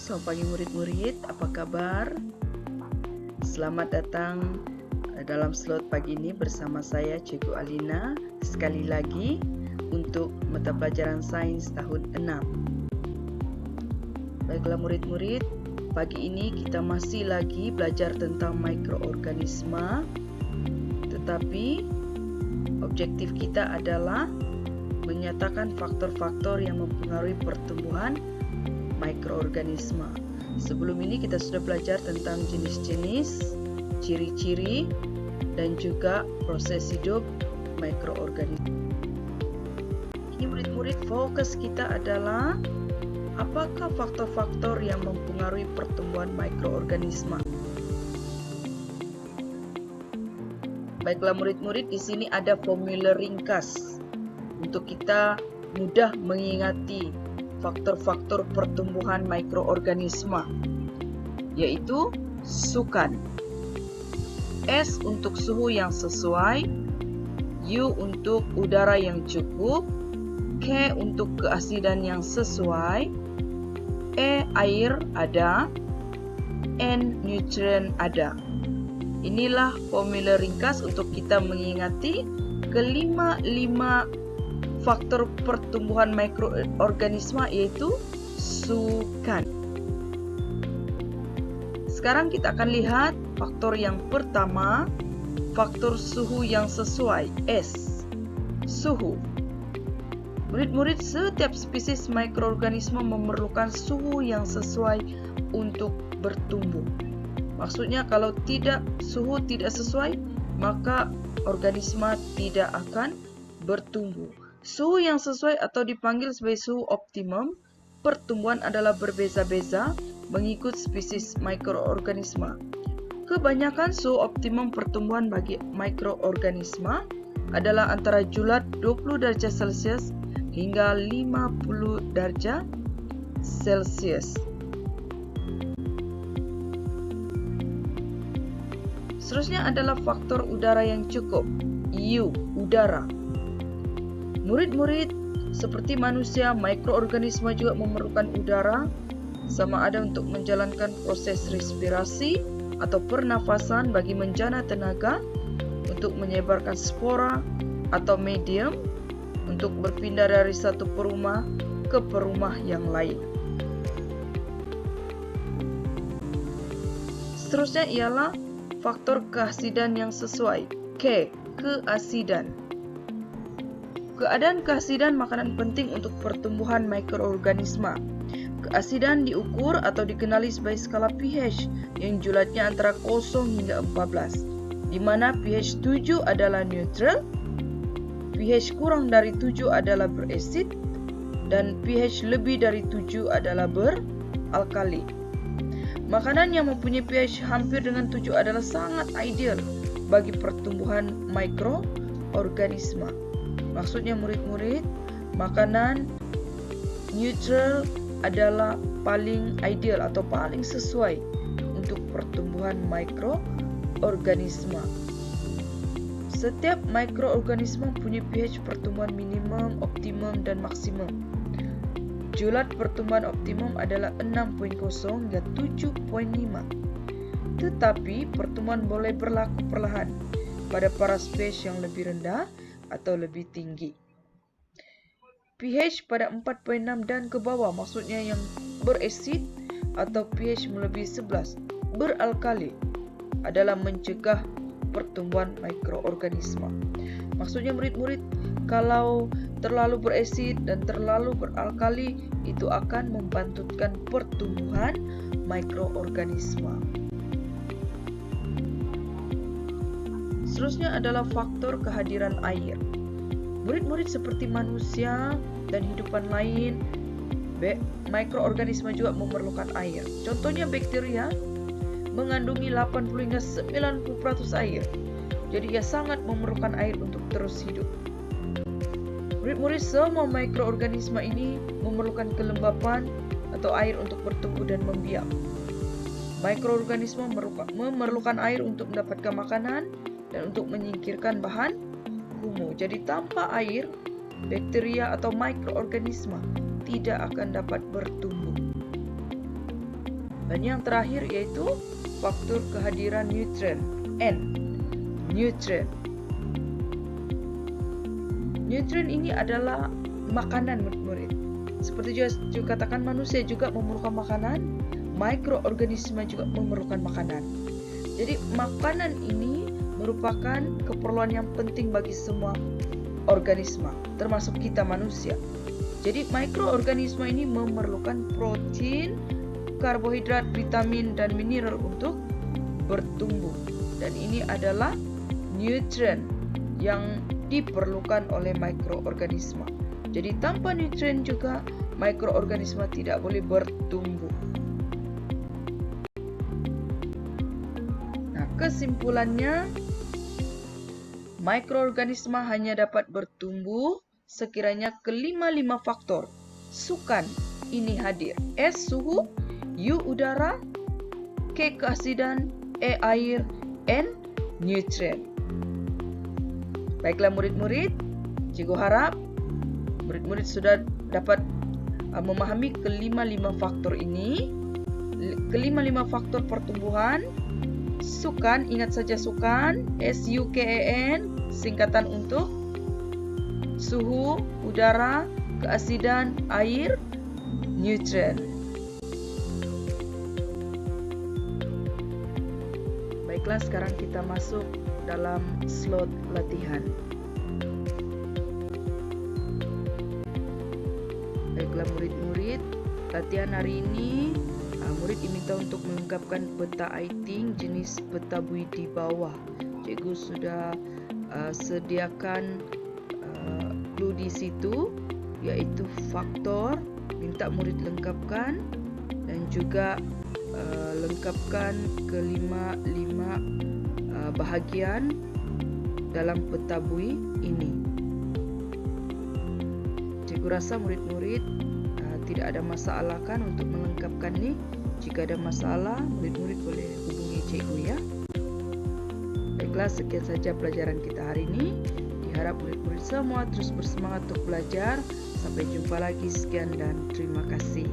Selamat pagi murid-murid, apa kabar? Selamat datang dalam slot pagi ini bersama saya Cikgu Alina. Sekali lagi untuk mata pelajaran sains tahun 6. Baiklah murid-murid, pagi ini kita masih lagi belajar tentang mikroorganisme. Tetapi objektif kita adalah menyatakan faktor-faktor yang mempengaruhi pertumbuhan mikroorganisme. Sebelum ini kita sudah belajar tentang jenis-jenis, ciri-ciri, dan juga proses hidup mikroorganisme. Ini murid-murid, fokus kita adalah apakah faktor-faktor yang mempengaruhi pertumbuhan mikroorganisme. Baiklah murid-murid, di sini ada formula ringkas untuk kita mudah mengingati faktor-faktor pertumbuhan mikroorganisme, yaitu sukan. S untuk suhu yang sesuai, U untuk udara yang cukup, K untuk keasidan yang sesuai, E air ada, N nutrien ada. Inilah formula ringkas untuk kita mengingati kelima faktor pertumbuhan mikroorganisme, yaitu sukan. Sekarang kita akan lihat faktor yang pertama, faktor suhu yang sesuai, S. Suhu. Murid-murid, setiap spesies mikroorganisme memerlukan suhu yang sesuai untuk bertumbuh. Maksudnya kalau suhu tidak sesuai, maka organisme tidak akan bertumbuh. Suhu yang sesuai atau dipanggil sebagai suhu optimum, pertumbuhan adalah berbeza-beza mengikut spesies mikroorganisme. Kebanyakan suhu optimum pertumbuhan bagi mikroorganisme adalah antara julat 20 derajat Celcius hingga 50 derajat Celcius. Seterusnya adalah faktor udara yang cukup, U, udara. Murid-murid, seperti manusia, mikroorganisme juga memerlukan udara, sama ada untuk menjalankan proses respirasi atau pernafasan bagi menjana tenaga, untuk menyebarkan spora atau medium, untuk berpindah dari satu perumah ke perumah yang lain. Seterusnya ialah faktor keasidan yang sesuai, K, keasidan. Keadaan keasidan makanan penting untuk pertumbuhan mikroorganisme. Keasidan diukur atau dikenali sebagai skala pH yang julatnya antara 0 hingga 14, di mana pH 7 adalah neutral, pH kurang dari 7 adalah berasid, dan pH lebih dari 7 adalah beralkali. Makanan yang mempunyai pH hampir dengan 7 adalah sangat ideal bagi pertumbuhan mikroorganisme. Maksudnya murid-murid, makanan neutral adalah paling ideal atau paling sesuai untuk pertumbuhan mikroorganisme. Setiap mikroorganisme mempunyai pH pertumbuhan minimum, optimum, dan maksimum. Julat pertumbuhan optimum adalah 6.0 hingga 7.5. Tetapi pertumbuhan boleh berlaku perlahan pada para spesies yang lebih rendah atau lebih tinggi. pH pada 4.6 dan ke bawah, maksudnya yang berasid, atau pH melebihi 11, beralkali, adalah mencegah pertumbuhan mikroorganisme. Maksudnya murid-murid, kalau terlalu berasid dan terlalu beralkali, itu akan membantutkan pertumbuhan mikroorganisme. Seterusnya adalah faktor kehadiran air. Murid-murid, seperti manusia dan hidupan lain, mikroorganisme juga memerlukan air. Contohnya bakteria mengandungi 80 hingga 90% air. Jadi ia sangat memerlukan air untuk terus hidup. Murid-murid, semua mikroorganisme ini memerlukan kelembapan atau air untuk bertumbuh dan membiak. Mikroorganisme memerlukan air untuk mendapatkan makanan dan untuk menyingkirkan bahan kumuh. Jadi tanpa air, bakteria atau mikroorganisme tidak akan dapat bertumbuh. Dan yang terakhir yaitu faktor kehadiran nutrien, N. Nutrien. Nutrien ini adalah makanan murid-murid. Seperti juga katakan manusia juga memerlukan makanan, mikroorganisme juga memerlukan makanan. Jadi makanan ini merupakan keperluan yang penting bagi semua organisme, termasuk kita manusia. Jadi mikroorganisme ini memerlukan protein, karbohidrat, vitamin, dan mineral untuk bertumbuh. Dan ini adalah nutrien yang diperlukan oleh mikroorganisme. Jadi tanpa nutrien juga mikroorganisme tidak boleh bertumbuh. Nah, kesimpulannya, mikroorganisme hanya dapat bertumbuh sekiranya kelima-lima faktor sukan ini hadir. S. Suhu, U. Udara, K. Keasidan, E. Air, N. Nutrien. Baiklah murid-murid, cikgu harap murid-murid sudah dapat memahami kelima-lima faktor ini. Kelima-lima faktor pertumbuhan. Sukan, ingat saja sukan, SUKAN, singkatan untuk suhu, udara, keasidan, air, nutrien. Baiklah, sekarang kita masuk dalam slot latihan. Baiklah murid-murid, latihan hari ini murid diminta untuk melengkapkan peta aiting jenis peta bui di bawah. Cikgu sudah sediakan clue di situ, yaitu faktor, minta murid lengkapkan, dan juga lengkapkan kelima bahagian dalam peta bui ini. Cikgu rasa murid-murid tidak ada masalah kan untuk melengkapkan ini. Jika ada masalah, murid-murid boleh hubungi cikgu ya. Baiklah, sekian saja pelajaran kita hari ini. Diharap murid-murid semua terus bersemangat untuk belajar. Sampai jumpa lagi, sekian dan terima kasih.